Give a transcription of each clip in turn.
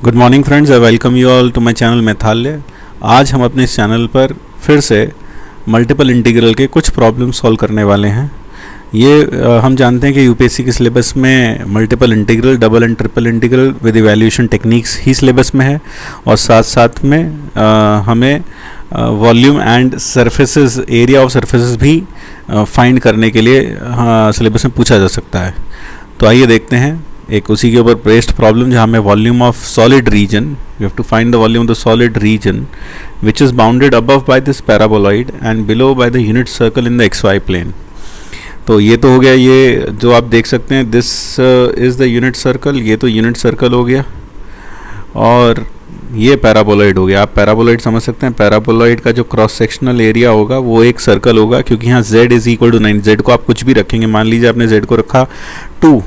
Good morning friends, I welcome you all to my channel मैथाल्य। आज हम अपने इस चैनल पर फिर से मल्टीपल इंटीग्रल के कुछ प्रॉब्लम सॉल्व करने वाले हैं। ये हम जानते हैं कि यूपीएससी के सिलेबस में multiple integral, double and triple integral with evaluation techniques he syllabus में है और साथ साथ में हमें volume and surfaces, area of surfaces भी फाइंड करने के लिए सिलेबस में पूछा जा सकता है। तो आइए देखते हैं एक उसी के ऊपर बेस्ड प्रॉब्लम जहाँ में volume of solid region, you have to find the volume of the solid region which is bounded above by this paraboloid and below by the unit circle in the x y plane. तो ये तो हो गया, ये जो आप देख सकते हैं this is the unit circle, ये तो यूनिट सर्कल हो गया और ये पैराबोलॉइड हो गया। आप पैराबोलॉइड समझ सकते हैं, पैराबोलॉइड का जो क्रॉस सेक्शनल एरिया होगा वो एक सर्कल होगा, क्योंकि यहाँ z is equal to 9। z को आप कुछ भी रखेंगे, मान लीजिए आपने z को रखा 2,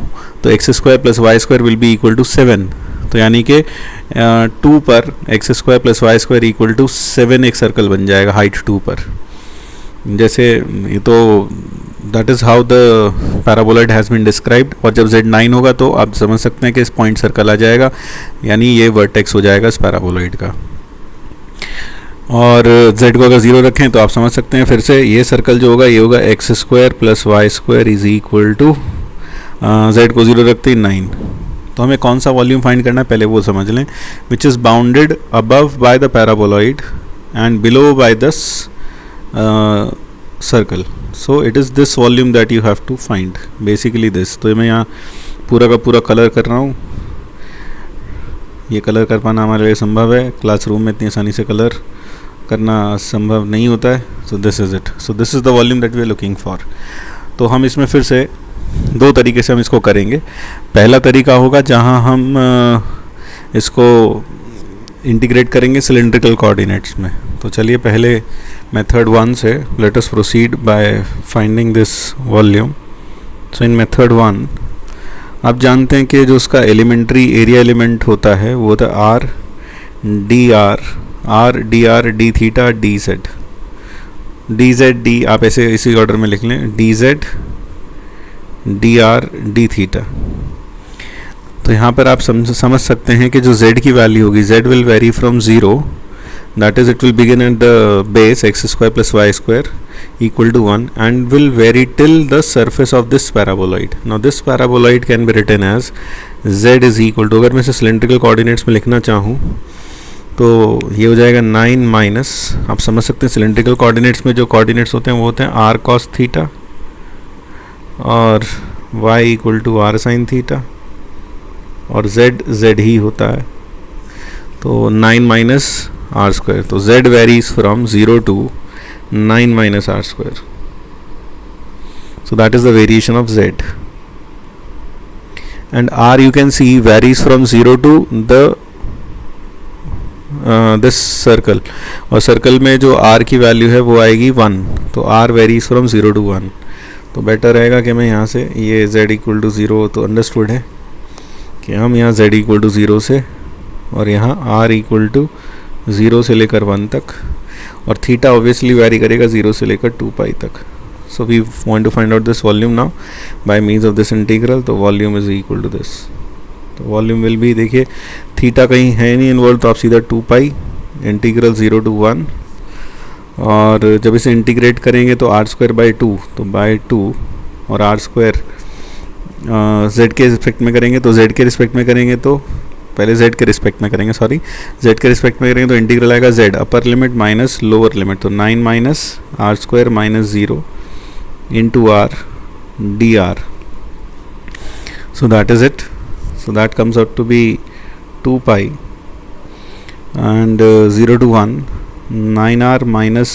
तो x square plus y square will be equal to 7। तो यानी कि 2 पर x square plus y square equal to 7 एक सर्कल बन जाएगा हाइट 2 पर। जैसे ये तो that is how the paraboloid has been described. और जब z 9 होगा तो आप समझ सकते हैं कि इस पॉइंट सर्कल आ जाएगा, यानी ये वर्टेक्स हो जाएगा इस पैराबोलॉइड का। और z को अगर 0 रखें तो आप समझ सकते हैं फिर से ये सर्कल जो होगा ये होगा x square plus y square is equal to z को 0 रखते ही 9। तो हमें कौन सा वॉल्यूम फाइंड करना है पहले वो समझ लें। Which is bounded above by the paraboloid and below by the circle. So it is this volume that you have to find, basically this. तो मैं यहाँ पूरा का पूरा कलर कर रहा हूँ। ये कलर कर पाना हमारे लिए संभव है, क्लासरूम में इतनी आसानी से कलर करना संभव नहीं होता है। So this is it, so this is the volume that we are looking for. तो हम इसमें फिर से दो तरीके से हम इसको करेंगे। पहला तरीका होगा जहाँ हम इसको इंटीग्रेट करेंगे सिलेंड्रिकल कोऑर्डिनेट्स में। तो चलिए पहले मेथड 1 से let us proceed by finding this volume. So in method 1 आप जानते हैं कि जो उसका एलिमेंट्री एरिया एलिमेंट होता है वो होता है r d are d theta D Z D, आप ऐसे इसी ऑर्डर में लिख लें, D Z D R d theta. तो यहाँ पर आप समझ सकते हैं कि जो z की वैल्यू होगी, z will vary from 0, that is it will begin at the base x square plus y square equal to 1 and will vary till the surface of this paraboloid. Now this paraboloid can be written as z is equal to, अगर मैं इसे cylindrical coordinates में लिखना चाहूँ तो ये हो जाएगा 9 माइनस, आप समझ सकते हैं सिलेंड्रिकल कोऑर्डिनेट्स में जो कोऑर्डिनेट्स होते हैं वो होते हैं आर कॉस थीटा और y equal to r sine theta और z ही होता है। तो 9 माइनस आर स्क्वायर, तो z varies from 0 to 9 minus are square. So that is the variation of z and r you can see varies from 0 to the this circle, और circle में जो r की value है वो आएगी 1। तो r varies from 0 to 1। तो better रहेगा कि मैं यहाँ से ये z इक्वल टू 0 तो अंडरस्टूड है कि हम यहाँ z इक्वल टू 0 से और यहाँ r इक्वल टू 0 से लेकर 1 तक, और थीटा ऑब्वियसली वेरी करेगा 0 से लेकर 2 पाई तक। So we want to find out this volume now by means of this integral. तो volume is equal to this, तो वॉल्यूम विल भी, देखिए थीटा कहीं है नहीं इन्वॉल्व, तो आप सीधा 2 पाई इंटीग्रल 0 टू 1, और जब इसे इंटीग्रेट करेंगे तो आर स्क्वायर बाई 2, तो बाई 2 और आर स्क्वायर z के रिस्पेक्ट में करेंगे, तो z के रिस्पेक्ट में करेंगे तो पहले z के रिस्पेक्ट में करेंगे, सॉरी z के रिस्पेक्ट में करेंगे तो इंटीग्रल आएगा z upper limit minus lower limit, तो 9 minus are square minus 0 into r d r. So that is it, so that comes out to be 2 pi and 0 to 1 9r minus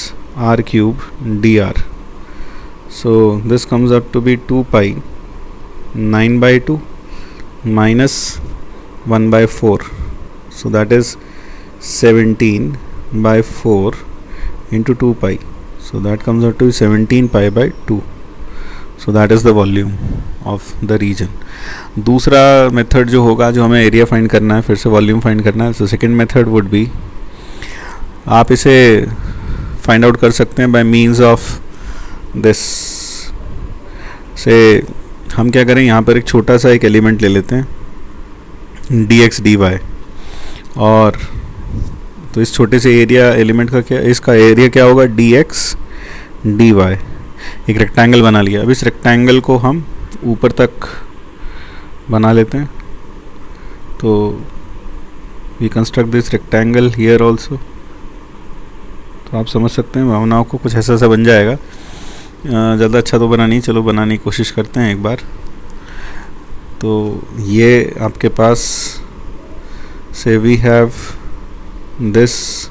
r cube dr. So this comes up to be 2 pi 9 by 2 minus 1 by 4. So that is 17 by 4 into 2 pi. So that comes out to 17 pi by 2. So that is the volume of the region. दूसरा method जो होगा, जो हमें area find करना है, फिर से volume find करना है, तो सेकेंड मेथड वुड बी, आप इसे फाइंड आउट कर सकते हैं बाय मीन्स ऑफ दिस। से हम क्या करें, यहाँ पर एक छोटा सा एक एलिमेंट ले लेते हैं डी एक्स डी वाई। और तो इस छोटे से एरिया एलिमेंट का क्या, इसका एरिया क्या होगा, डी एक्स डी वाई। एक रेक्टेंगल बना लिया। अब इस रेक्टेंगल को हम ऊपर तक बना लेते हैं। तो we construct this rectangle here also. तो आप समझ सकते हैं भावनाओं को, कुछ ऐसा सा बन जाएगा। ज़्यादा अच्छा तो बना नहीं, चलो बनाने की कोशिश करते हैं एक बार। तो ये आपके पास से वी हैव दिस,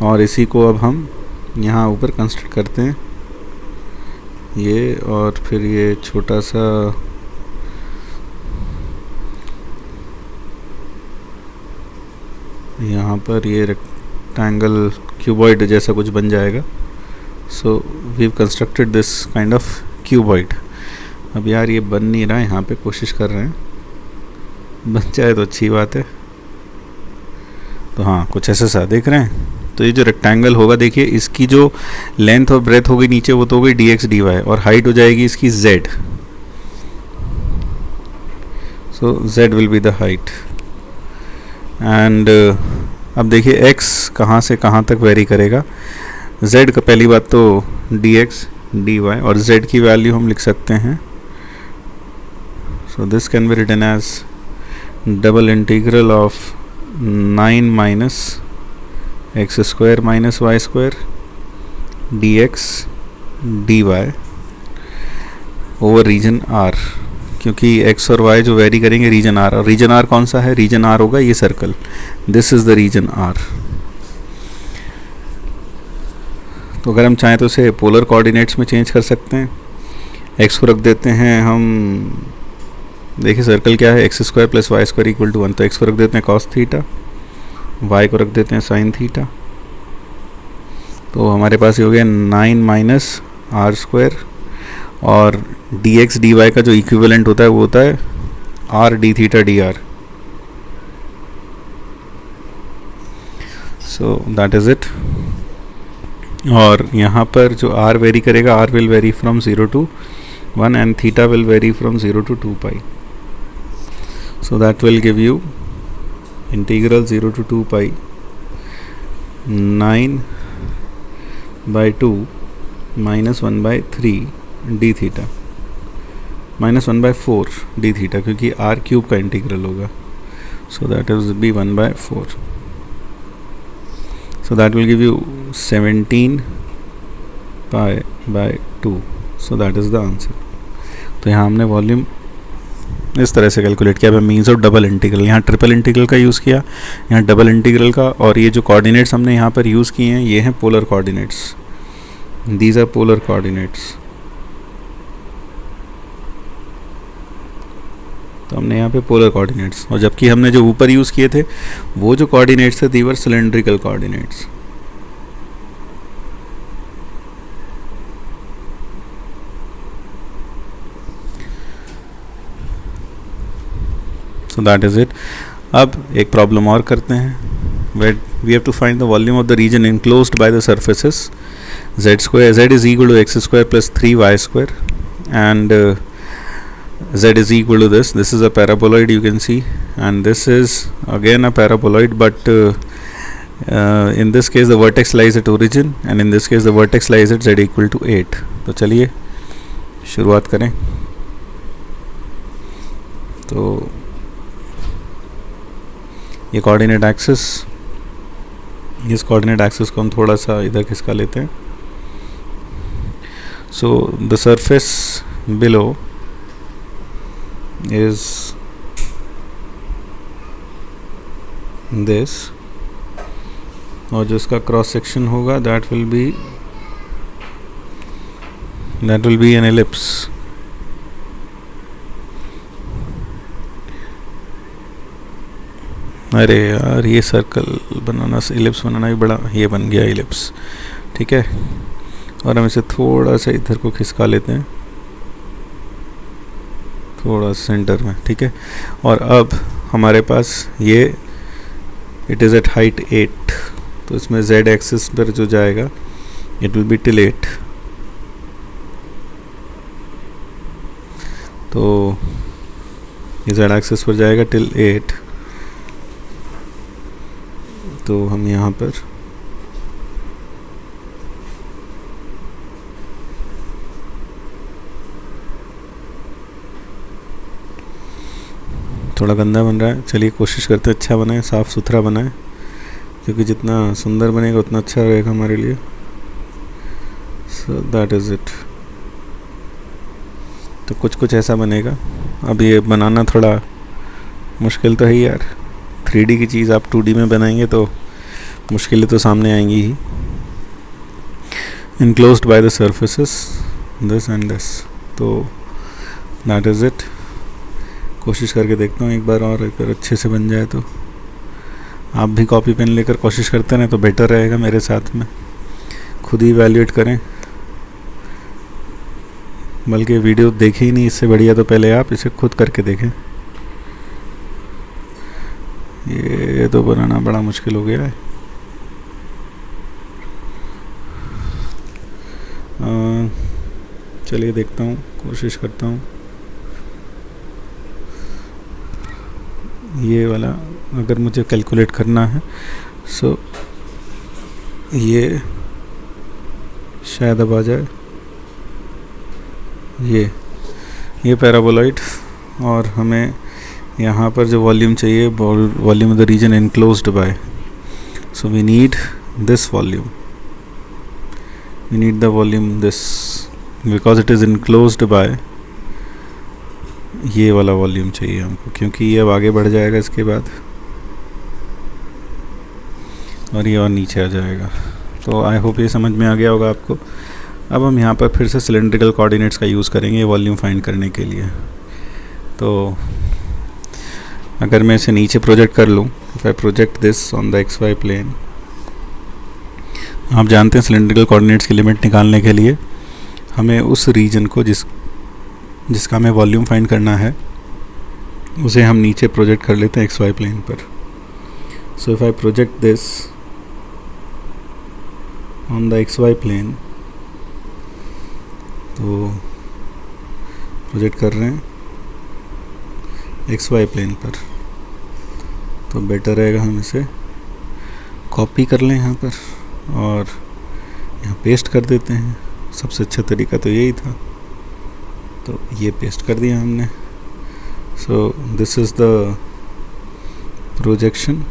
और इसी को अब हम यहाँ ऊपर कंस्ट्रक्ट करते हैं ये, और फिर ये छोटा सा यहाँ पर ये रेक्टेंगल क्यूबॉइड जैसा कुछ बन जाएगा। So we constructed this kind of cuboid. अब यार ये बन नहीं रहा है, यहाँ पे कोशिश कर रहे हैं, बन जाए तो अच्छी बात है। तो हाँ, कुछ ऐसा सा देख रहे हैं। तो ये जो रेक्टेंगल होगा, देखिए इसकी जो लेंथ और ब्रेथ होगी नीचे, वो तो होगी डी एक्स डी वाई, और हाइट हो जाएगी इसकी z। So z will be the height. And अब देखिए x कहाँ से कहाँ तक वेरी करेगा। z का पहली बात तो डी एक्स डी वाई, और z की वैल्यू हम लिख सकते हैं। So this can be written as double integral of 9 minus x square minus Y square d x d y over region r, क्योंकि x और y जो वेरी करेंगे रीजन आर, और रीजन आर कौन सा है, रीजन आर होगा ये circle, this is the region r. तो अगर हम चाहें तो इसे पोलर कोऑर्डिनेट्स में चेंज कर सकते हैं। x को रख देते हैं हम, देखिए सर्कल क्या है, x square plus y square equal to 1, तो x को रख देते हैं कॉस थीटा, y को रख देते हैं साइन थीटा। तो हमारे पास ये हो गया 9 माइनस आर स्क्वायर, और डी एक्स डी वाई का जो इक्विवेलेंट होता है वो होता है r d theta d r. So that is it. और यहाँ पर जो आर वेरी करेगा, r will vary from 0 to 1 and theta will vary from 0 to 2 pi. So that will give you integral 0 to 2 pi 9/2 minus 1/3 d theta, minus 1/4 D theta, क्योंकि r cube का integral होगा। So that is be 1/4। So that will give you 17 π/2। So that is the answer. तो यहाँ हमने volume इस तरह से calculate किया by means of double integral. यहाँ ट्रिपल इंटीग्रल का यूज़ किया, यहाँ डबल इंटीग्रल का, और ये जो कोऑर्डिनेट्स हमने यहाँ पर यूज़ किए हैं ये हैं polar coordinates, these are polar coordinates. तो हमने यहाँ पे पोलर कोऑर्डिनेट्स, और जबकि हमने जो ऊपर यूज़ किए थे वो जो कोऑर्डिनेट्स थे they were cylindrical coordinates. So that is it. अब एक प्रॉब्लम और करते हैं, wait we have to find the volume of the region enclosed by the surfaces z square, z is equal to x square plus 3y square, and z is equal to this is a paraboloid, you can see, and this is again a paraboloid, but in this case the vertex lies at origin, and in this case the vertex lies at z equal to 8। तो चलिए शुरुआत करें। तो ये coordinate axis, इस coordinate axis को हम थोड़ा सा इधर खिसका लेते हैं। So the surface below is this, और जो इसका क्रॉस सेक्शन होगा that will be an ellipse। अरे यार ये सर्कल बनाना, इलिप्स बनाना भी बड़ा, ये बन गया इलिप्स, ठीक है। और हम इसे थोड़ा सा इधर को खिसका लेते हैं, थोड़ा सेंटर में, ठीक है। और अब हमारे पास ये इट इज़ एट हाइट 8, तो इसमें z एक्सिस पर जो जाएगा इट विल बी टिल 8। तो ये z एक्सिस पर जाएगा टिल 8, तो हम यहाँ पर थोड़ा गंदा बन रहा है, चलिए कोशिश करते हैं अच्छा बनाए, साफ़ सुथरा बनाए, क्योंकि जितना सुंदर बनेगा उतना अच्छा रहेगा हमारे लिए। सो दैट इज़ इट। तो कुछ कुछ ऐसा बनेगा। अब ये बनाना थोड़ा मुश्किल तो है ही यार, 3D की चीज़ आप 2D में बनाएंगे तो मुश्किलें तो सामने आएंगी ही। Enclosed by the surfaces this and this, तो दैट इज़ इट। कोशिश करके देखता हूँ एक बार और, अगर अच्छे से बन जाए तो आप भी कॉपी पेन लेकर कोशिश करते रहें तो बेटर रहेगा मेरे साथ में। खुद ही इवैल्यूएट करें, बल्कि वीडियो देखें ही नहीं, इससे बढ़िया तो पहले आप इसे खुद करके देखें। ये तो बनाना बड़ा मुश्किल हो गया है। चलिए देखता हूँ, कोशिश करता हूँ। ये वाला अगर मुझे कैलकुलेट करना है, सो ये शायद अब आ जाए, ये पैराबोलॉइड, और हमें यहाँ पर जो वॉल्यूम चाहिए, volume of the region enclosed by, so we need this volume, we need the volume this, because it is enclosed by, ये वाला वॉल्यूम चाहिए हमको, क्योंकि ये अब आगे बढ़ जाएगा इसके बाद और ये और नीचे आ जाएगा। तो आई होप ये समझ में आ गया होगा आपको। अब हम यहाँ पर फिर से सिलेंड्रिकल कोऑर्डिनेट्स का यूज़ करेंगे वॉल्यूम फाइंड करने के लिए। तो अगर मैं इसे नीचे प्रोजेक्ट कर लूँ, if I project this on the XY plane, आप जानते हैं सिलेंड्रिकल कोऑर्डिनेट्स की लिमिट निकालने के लिए हमें उस रीजन को जिसका हमें वॉल्यूम फाइंड करना है उसे हम नीचे प्रोजेक्ट कर लेते हैं XY प्लेन पर। So if I project this on the XY plane, तो प्रोजेक्ट कर रहे हैं XY प्लेन पर, तो बेटर रहेगा हम इसे कॉपी कर लें यहाँ पर और यहाँ पेस्ट कर देते हैं। सबसे अच्छा तरीका तो यही था, तो ये पेस्ट कर दिया हमने। सो this is the projection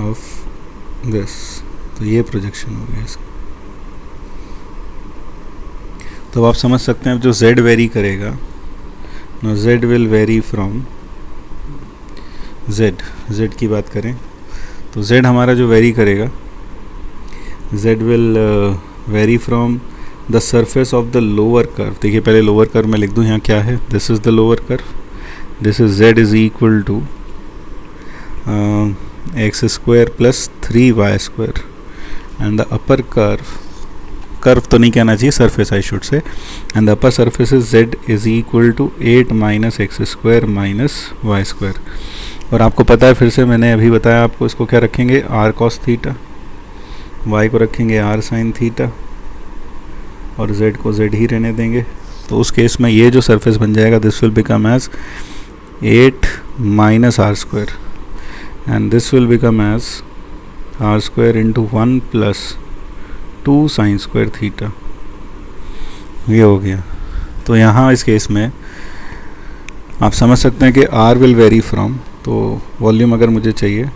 of this, तो ये प्रोजेक्शन हो गया इसका। तो आप समझ सकते हैं अब जो z वेरी करेगा, no z will vary from z की बात करें तो z हमारा जो वेरी करेगा, z will vary from the surface of the lower curve. देखिए पहले लोअर कर्व में लिख दूँ, यहाँ क्या है, this is the lower curve, this is z is equal to x square plus 3y square, and the upper curve तो नहीं कहना चाहिए, surface I should say, and the upper surface is z is equal to 8 minus x square minus Y square. और आपको पता है, फिर से मैंने अभी बताया आपको, इसको क्या रखेंगे, r cos थीटा, y को रखेंगे r sin थीटा, और z को z ही रहने देंगे। तो उस केस में ये जो सरफेस बन जाएगा, this will become as 8 minus are square, and this will become as r square into 1 plus 2 sine square theta. ये हो गया। तो यहाँ इस केस में आप समझ सकते हैं कि r विल वेरी फ्रॉम, तो वॉल्यूम अगर मुझे चाहिए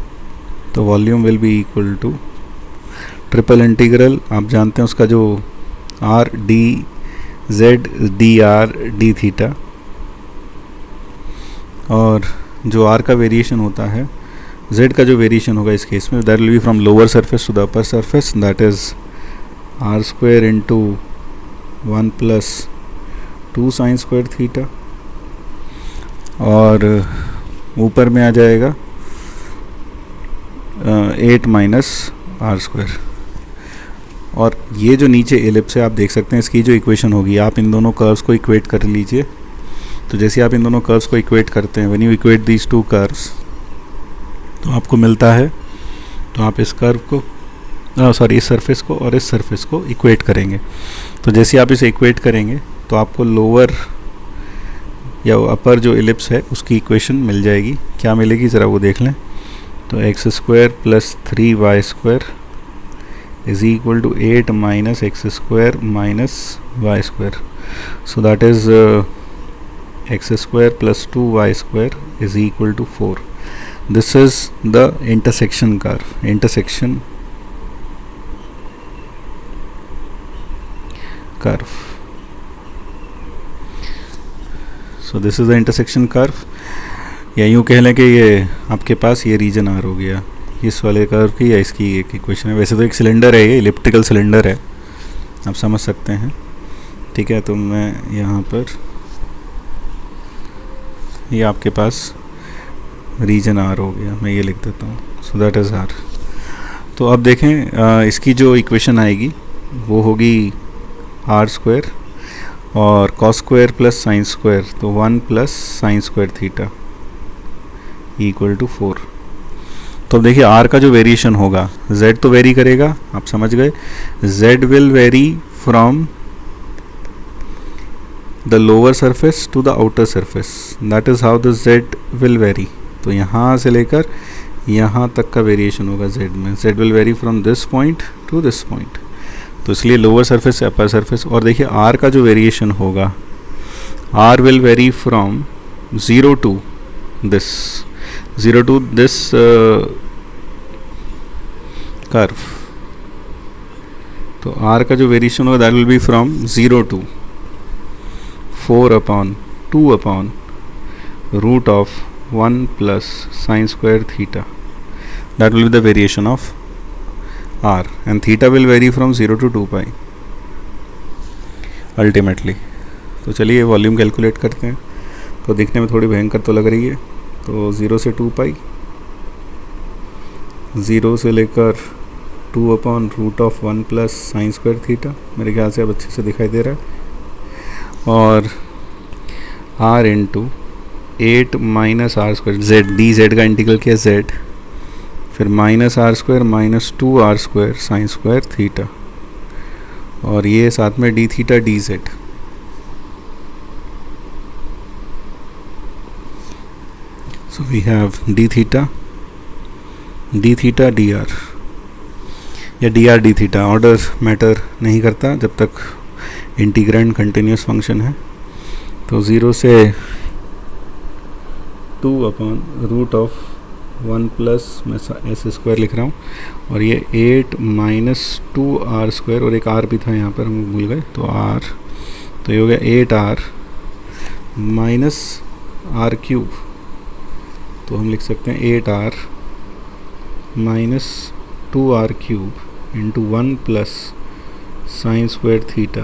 तो volume will be equal to triple integral, आप जानते हैं उसका जो r d z dr d theta, और जो r का वेरिएशन होता है, z का जो वेरिएशन होगा इस केस में, that will be from lower surface to the upper surface, that is r square into 1 plus 2 sine square theta, और ऊपर में आ जाएगा 8 माइनस आर स्क्वायर। और ये जो नीचे एलिप्स है आप देख सकते हैं, इसकी जो इक्वेशन होगी, आप इन दोनों कर्व्स को इक्वेट कर लीजिए। तो जैसे आप इन दोनों कर्व्स को इक्वेट करते हैं, when you equate these two curves, तो आपको मिलता है, तो आप इस कर्व को इस सरफेस को और इस सरफेस को इक्वेट करेंगे। तो जैसे आप इसे इक्वेट करेंगे तो आपको लोअर या अपर जो एलिप्स है उसकी इक्वेशन मिल जाएगी। क्या मिलेगी ज़रा वो देख लें। तो x square plus 3y² is equal to 8 minus x square minus y square. So that is x square plus 2y square is equal to 4. This is the intersection curve. Intersection curve. So this is the intersection curve. या यूँ कह लें कि ये आपके पास ये reason are हो गया इस वाले कर्व की या इसकी एक इक्वेशन है. वैसे तो एक सिलेंडर है, ये इलिप्टिकल सिलेंडर है, आप समझ सकते हैं. ठीक है, तो मैं यहाँ पर ये आपके पास रीजन आर हो गया, मैं ये लिख देता हूँ. So that is r. तो अब देखें इसकी जो इक्वेशन आएगी वो होगी r² और cos square plus sine square, तो 1 plus sine square theta equal to 4. तो देखिए r का जो वेरिएशन होगा, z तो वेरी करेगा, आप समझ गए. z will vary from the lower surface to the outer surface, that is how the z will vary. तो यहाँ से लेकर यहाँ तक का वेरिएशन होगा z में. z will vary from this point two this point, तो इसलिए लोअर सरफेस से अपर सरफेस. और देखिए r का जो वेरिएशन होगा, r will vary from 0 to this, 0 to this curve. तो r का जो वेरिएशन होगा that will be from 0 to 4 upon 2 upon root of 1 plus sin square theta. That will be the variation of r, and theta will vary from 0 to 2 pi ultimately. तो चलिए volume calculate करते हैं. तो दिखने में थोड़ी भयंकर तो लग रही है. तो 0 से 2 पाई, 0 से लेकर 2 upon root of 1 plus sine square theta, मेरे ख्याल से अब अच्छे से दिखाई दे रहा है. और r into 8 minus are square, Z D Z का इंटीग्रल किया z, फिर minus are square minus 2r square sine square theta, और ये साथ में D theta D Z. So we have d theta dr या dr d theta. Order matter नहीं करता जब तक इंटीग्रेंड कंटिन्यूस फंक्शन है. तो 0 से 2 अपॉन रूट ऑफ 1 प्लस मैं एस स्क्वायर लिख रहा हूँ, और ये 8 माइनस 2r स्क्वायर, और एक r भी था यहाँ पर हम भूल गए, तो r, तो ये हो गया 8r माइनस r क्यूब. तो हम लिख सकते हैं 8r minus 2r cube into 1 plus sine square theta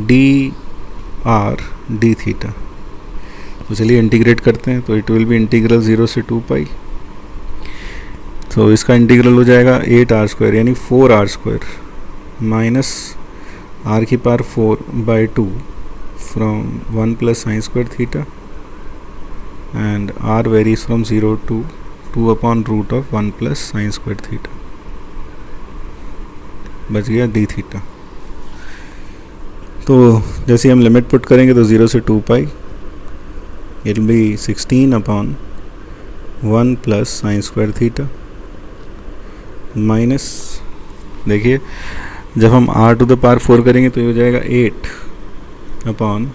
d are d theta. तो चलिए इंटीग्रेट करते हैं. तो इट विल बी इंटीग्रल 0 से 2 पाई. तो इसका इंटीग्रल हो जाएगा 8r स्क्वायर यानी 4r स्क्वायर माइनस r की power 4 by 2 from 1 plus sine square theta, and r varies from 0 to 2 upon root of 1 plus sin square theta. बच गया d थीटा. तो जैसे हम लिमिट पुट करेंगे तो 0 से 2 pi, it will be 16 upon 1 plus sine square theta minus, देखिए जब हम r टू द पावर 4 करेंगे तो ये हो जाएगा 8 upon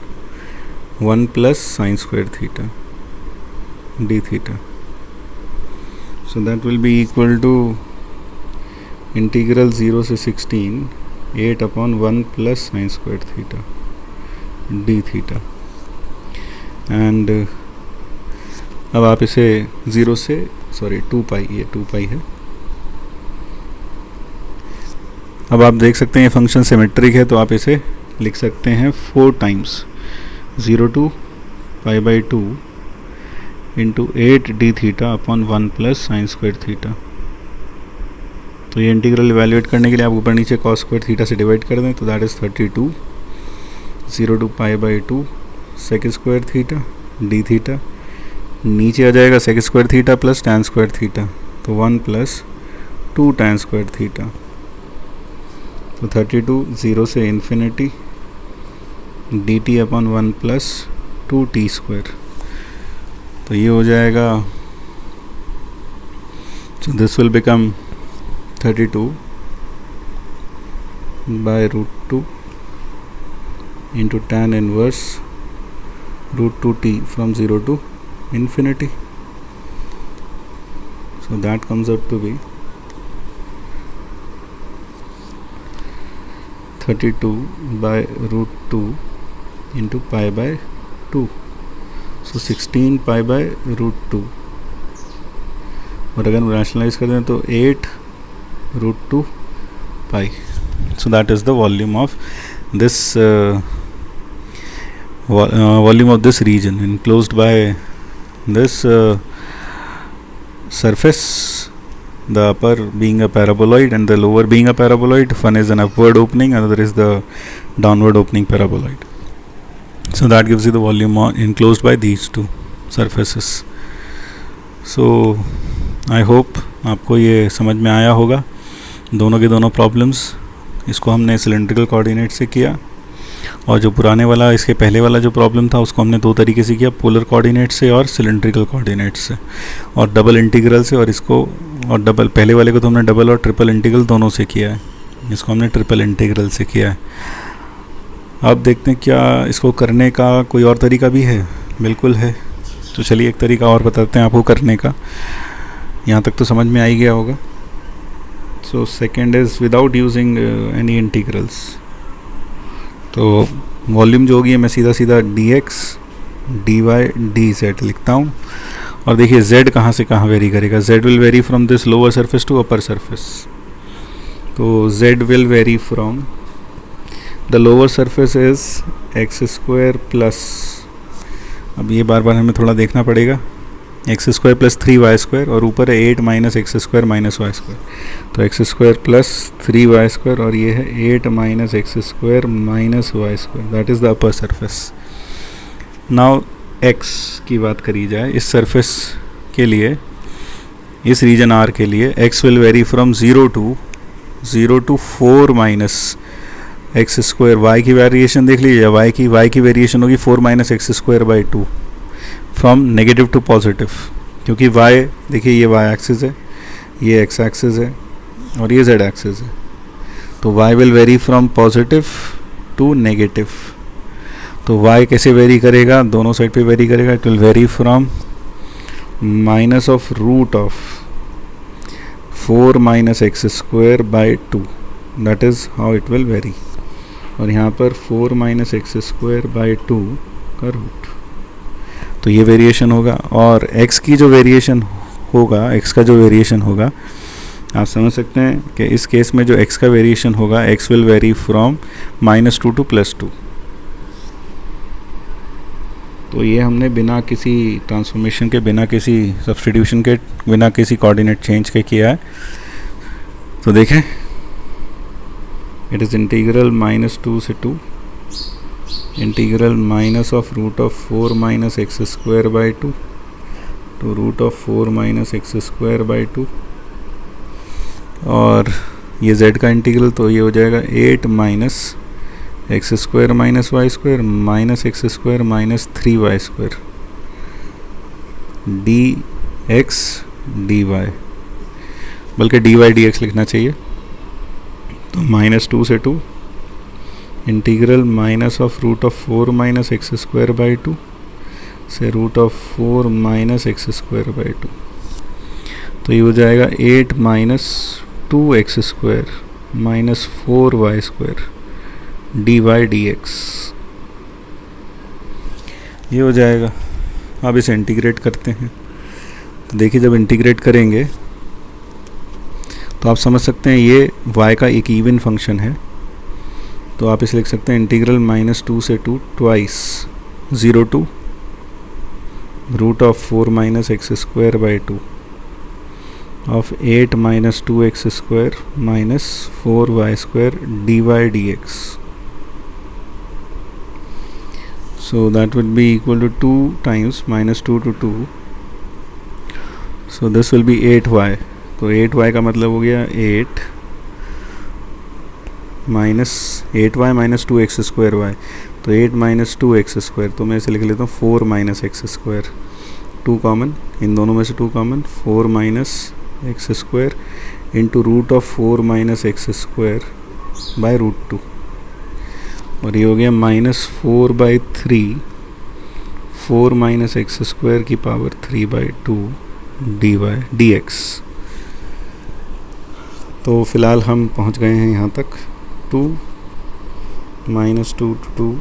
1 plus sine square theta d theta. So that will be equal to integral 0 से 16 8 upon 1 plus sin square theta d theta. and अब आप इसे 0 से 2 पाई, ये 2 पाई है. अब आप देख सकते हैं ये फंक्शन सिमेट्रिक है, तो आप इसे लिख सकते हैं 4 times 0 to pi by 2 into 8 D theta upon 1 plus sine square theta. तो ये इंटीग्रल इवेल्युएट करने के लिए आप ऊपर नीचे कॉस स्क्वायर थीटा से डिवाइड कर दें, तो that is 32 0 to pi by 2 sec square theta D theta. नीचे आ जाएगा sec square theta plus tan square theta, तो 1 प्लस 2 टैन स्क्वायर थीटा. तो 32 0 से infinity D T upon 1 plus 2 T square. तो ये हो जाएगा So this will become 32 by root 2 into tan inverse root 2t from 0 to infinity. So that comes out to be 32 by root 2 into pi by 2. So 16 pi by root 2. और अगर rationalise कर दें तो 8 root 2 pi. So that is the volume of this volume of this region enclosed by this surface, the upper being a paraboloid and the lower being a paraboloid. One is an upward opening, another is the downward opening paraboloid. So that gives you the volume enclosed by these two surfaces. So I hope आपको ये समझ में आया होगा दोनों के दोनों problems. इसको हमने सिलेंड्रिकल कोऑर्डिनेट से किया, और जो पुराने वाला इसके पहले वाला जो प्रॉब्लम था उसको हमने दो तरीके से किया, पोलर कोऑर्डिनेट से और सिलेंड्रिकल कोऑर्डिनेट से और डबल इंटीग्रल से. और इसको और डबल पहले वाले को तो हमने डबल और ट्रिपल इंटीग्रल दोनों से किया है, इसको हमने ट्रिपल इंटीग्रल से किया है. अब देखते हैं क्या इसको करने का कोई और तरीका भी है. बिल्कुल है. तो चलिए एक तरीका और बताते हैं आपको करने का. यहाँ तक तो समझ में आ ही गया होगा. So second is without using any integrals. तो वॉल्यूम जो होगी मैं सीधा सीधा dx dy dz लिखता हूँ. और देखिए z कहाँ से कहाँ वेरी करेगा. z will vary from this lower surface to upper surface. तो z will vary from the lower surface is X square plus, अब ये बार बार हमें थोड़ा देखना पड़ेगा, x square plus 3y square, और ऊपर है 8 minus x square minus Y square. तो x square plus 3y square, और ये है 8 minus x square minus Y square. That is the upper surface. Now x की बात करी जाए इस सरफेस के लिए, इस रीजन R के लिए x will vary from 0 to 4 minus x square. y की वेरिएशन देख लीजिए, y की वेरिएशन होगी 4 minus x square by 2 from negative to positive. क्योंकि y देखिए ये y एक्सिस है, ये x एक्सिस है और ये z एक्सिस है. तो y will vary from positive to negative. तो y कैसे वेरी करेगा, दोनों साइड पे वेरी करेगा. It will vary from minus of root of 4 minus x square by 2. That is how it will vary. और यहाँ पर 4 माइनस एक्स स्क्वायर बाई 2 का रूट. तो ये वेरिएशन होगा. और x की जो वेरिएशन होगा, x का जो वेरिएशन होगा, आप समझ सकते हैं कि इस केस में जो x का वेरिएशन होगा, x will vary from -2 to +2. तो ये हमने बिना किसी ट्रांसफॉर्मेशन के, बिना किसी सब्स्टिट्यूशन के, बिना किसी कोऑर्डिनेट चेंज के किया है. तो देखें, इट इज़ इंटीग्रल -2 से 2 integral minus of root of 4 minus x square by 2 to root of 4 minus x square by 2. और ये z का इंटीग्रल, तो ये हो जाएगा 8 minus x square minus Y square minus x square minus 3y square dx dy, बल्कि dy dx लिखना चाहिए. तो -2 से 2 integral minus of root of 4 minus x square by 2 से root of 4 minus x square by 2. तो ये हो जाएगा 8 minus 2x square minus 4y square dy dx. ये हो जाएगा. अब इसे इंटीग्रेट करते हैं. तो देखिए, जब इंटीग्रेट करेंगे तो आप समझ सकते हैं ये y का एक इवन फंक्शन है. तो आप इसे लिख सकते हैं इंटीग्रल -2 से 2 twice 0 to root of 4 minus x square by 2 of 8 minus 2x square minus 4y square dy dx. So that would be equal to 2 times -2 to 2. So this will be 8y. तो 8y का मतलब हो गया 8 minus 8y minus 2x square y. तो 8 minus 2x square, तो मैं इसे लिख लेता हूँ 4 माइनस एक्स स्क्वायर. 2 कॉमन, इन दोनों में से 2 common, 4 minus x square into root of 4 minus x square by root 2, और ये हो गया -4/3 4 माइनस एक्स स्क्वायर की पावर 3/2 dy dx। तो फिलहाल हम पहुंच गए हैं यहाँ तक 2 -2 to 2।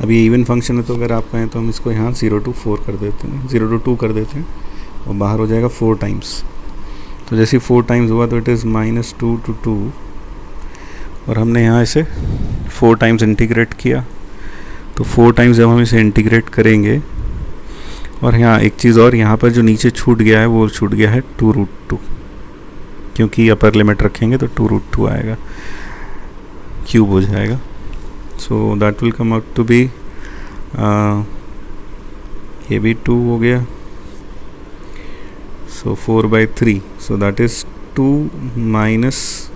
अब ये इवन फंक्शन है, तो अगर आप कहें तो हम इसको यहाँ 0 to 4 कर देते हैं, 0 to 2 कर देते हैं, और बाहर हो जाएगा 4 टाइम्स। तो जैसे 4 टाइम्स हुआ तो इट इज़ -2 to 2, और हमने यहाँ इसे 4 टाइम्स इंटीग्रेट किया। तो 4 टाइम्स जब हम इसे इंटीग्रेट करेंगे, और यहाँ एक चीज़ और, यहाँ पर जो नीचे छूट गया है वो छूट गया है 2√2, क्योंकि अपर लिमिट रखेंगे तो 2√2 आएगा, क्यूब हो जाएगा। So that will come out to be, ये भी 2 हो गया, so 4/3, so that is 2 minus,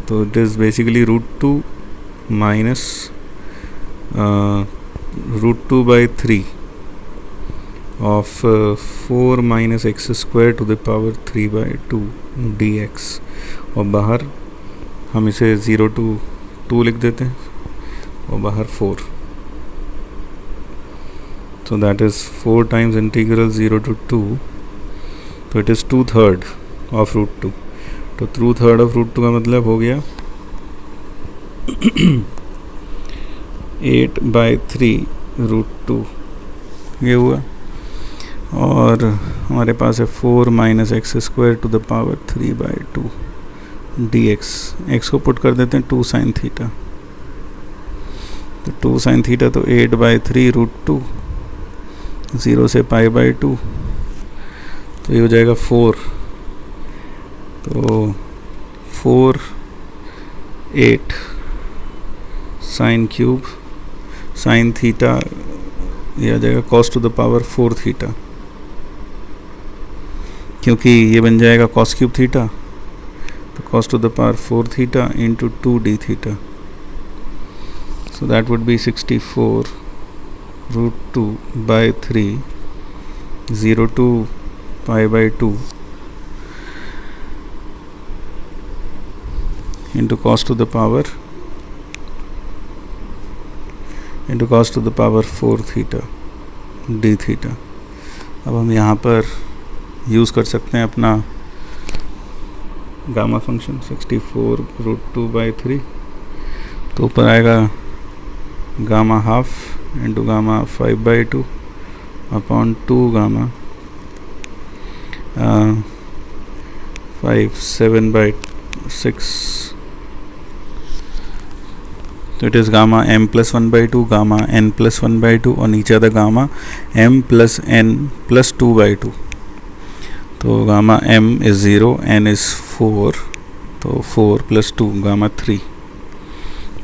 तो it is basically √2 minus √2/3 of 4 minus x square to the power 3/2 dx, और बाहर हम इसे 0 to 2 लिख देते हैं, और बाहर 4, so that is 4 times integral 0 to 2, तो it is 2/3 of √2। तो 2/3 of √2 का मतलब हो गया 8/3 √2, ये हुआ। और हमारे पास है 4 minus x square to the power 3/2 dx। x को पुट कर देते हैं 2 sin थीटा, तो 2 sin थीटा तो 8/3 √2, 0 से π/2, तो ये हो जाएगा 4, तो 4 8 साइन क्यूब साइन थीटा, ये आ जाएगा cos to the power 4 theta, क्योंकि ये बन जाएगा cos क्यूब थीटा, तो cos to the power 4 theta into 2d theta, so that would be 64 √2/3 0 to π/2 into cos to the power 4 theta d theta. अब हम यहाँ पर यूज़ कर सकते हैं अपना गामा फंक्शन 64 √2/3, तो ऊपर आएगा gamma half into gamma 5/2 upon 2 gamma 5 7/6, तो it is gamma m + 1/2 gamma n + 1/2, और नीचे आता गामा m + n + 2/2। तो gamma m is 0, n is 4, तो 4 + 2 gamma 3,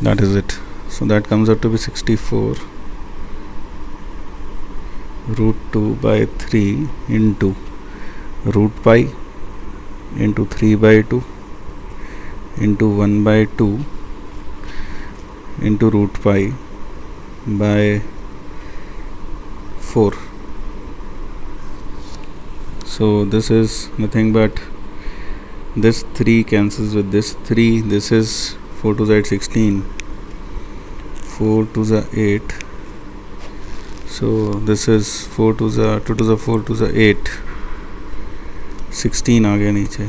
that is it। So that comes out to be 64 √2/3 into √π into 3/2 into 1/2 into √π by 4। So this is nothing but this 3 cancels with this 3, this is 4 to the 16, 4 to the 8, so this is 4 to the 2 to the 4 to the 8, 16 आ गया नीचे,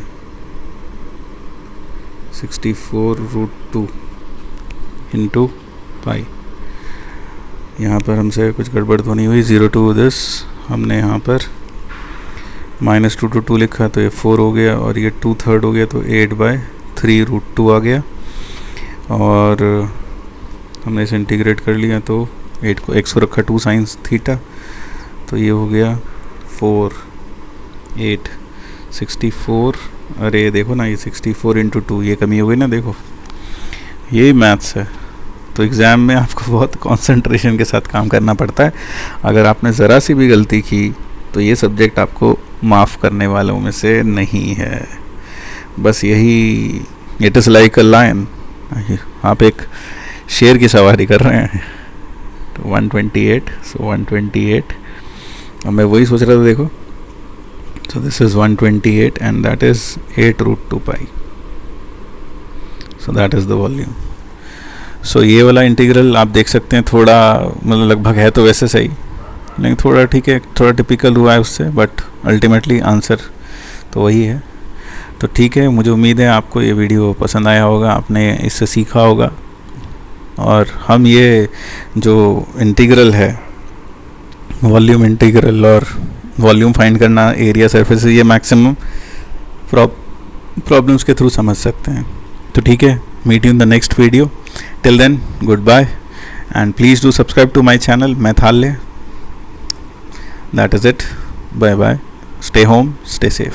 64 √2 into pi. यहाँ पर हमसे कुछ गड़बड़ तो नहीं हुई, 0 to दिस हमने यहाँ पर -2 to 2 लिखा, तो ये 4 हो गया, और ये 2/3 हो गया, तो 8/3 √2 आ गया, और हमने इसे इंटीग्रेट कर लिया, तो 8 को x को रखा 2 sin थीटा, तो ये हो गया 4 8 64। अरे देखो ना, ये 64 × 2, ये कमी हो गई ना, देखो यही मैथ्स है। तो एग्ज़ाम में आपको बहुत कंसंट्रेशन के साथ काम करना पड़ता है। अगर आपने ज़रा सी भी गलती की तो ये सब्जेक्ट आपको माफ़ करने वालों में से नहीं है। बस यही, it is like a lion, आप एक शेर की सवारी कर रहे हैं। तो 128, सो 128। अब मैं वही सोच रहा था, देखो So this is 128 and that is 8 root 2 pi. So that is the volume. So ये वाला इंटीग्रल आप देख सकते हैं, थोड़ा मतलब लगभग है तो वैसे सही, लेकिन थोड़ा ठीक है, थोड़ा टिपिकल हुआ है उससे, बट अल्टीमेटली आंसर तो वही है. तो ठीक है, मुझे उम्मीद है आपको ये वीडियो पसंद आया होगा, आपने इससे सीखा होगा. और हम ये जो इंटीग्रल है, वॉल्यूम इंटीग्रल और वॉल्यूम फाइंड करना एरिया सरफेस, ये मैक्सिमम प्रॉब्लम्स के थ्रू समझ सकते हैं. तो ठीक है, meet you in the next video. Till then, good bye and please do subscribe to my channel Mathalaya. That is it. Bye bye. Stay home, stay safe.